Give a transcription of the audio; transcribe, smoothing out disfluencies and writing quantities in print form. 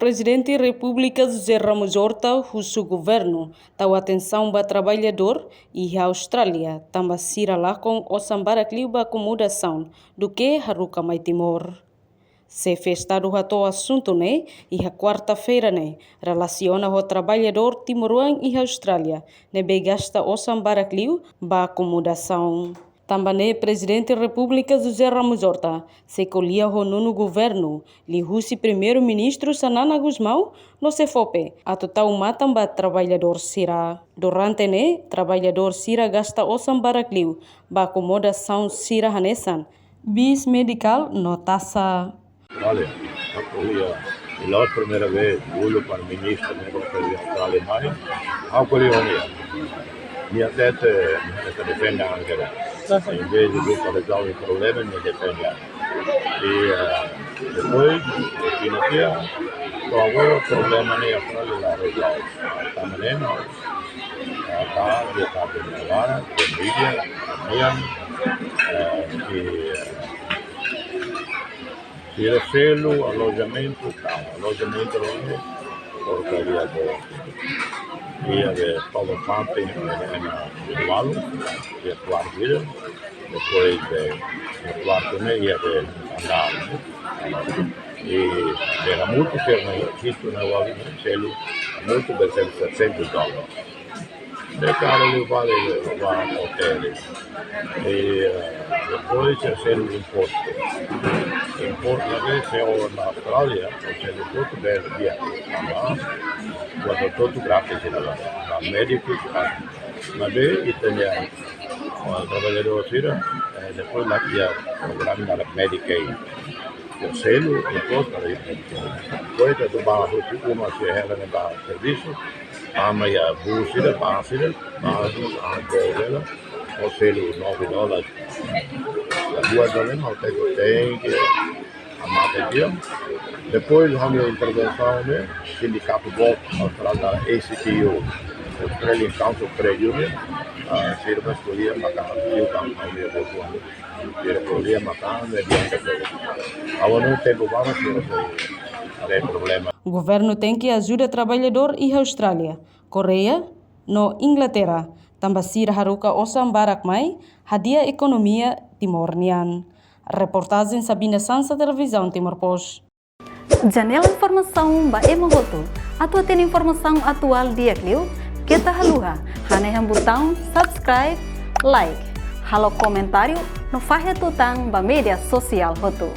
Presidente da República José Ramos Horta, o seu governo, deu atenção para trabalhador e a Austrália, também sira lá com o sambaracliu para acomodação do que Haruka Mai Timor. Se festado o assunto, né? E a quarta-feira, né? Relaciona o trabalhador timoruan e a Austrália, né? Begasta o sambaracliu para acomodação. Também o Presidente da República José Ramos Horta se colhia o nono governo, li Russi primeiro-ministro Sanana Gusmão, no CFOP, a total matamba trabalhador sira. Durante né, trabalhador sira gasta o sambaracliu, ba acomodação sira hanesan, bis medical no taça. Vale, la primera vez vuelo para el ministro de Alemania, e até se defende anche in vez di risolvere i problemi mi difende e poi fino a qui trovo problema nei Australia la risolve también acá de Cataluña de media e il cielo alloggiamento porcaria dia de todo parte en Ualu, de Tuarville, después de Tuartune de Andal. Y de la multa que existe en Ualu, la multa deve ser $700. De cara ele vale a hoteles. E depois hacer un imposto. Imposto a veces na Austrália, o imposto deve viajar. Quando todo grátis na médico, mas e também o trabalhador tira depois lá que o programa da Medicaid, o selo imposto para isso, coisa do bairro uma se ela não dá serviço, amanhã busca base a dela, o selo $9, a $2 não tem que a matéria. Depois a minha intervenção, né, sindicato Vox, Austrália, ACTU, Australian Council Trade Union, sirva escolher matar o campanha do governo, escolher matar mediante a não tem problema tem problema. O governo tem que ajudar o trabalhador e a Austrália, Coreia, no Inglaterra, também sira haruka osam barak mai, hadia economia timor-nian. Reportagem Sabina Sansa, Televisão Timor Post. Janela informação ba emogoto. Atua tem informação atual dia clio. Kita haluha. Haneham botão subscribe, like. Halo comentário no fahe tutang ba media sosial hotu.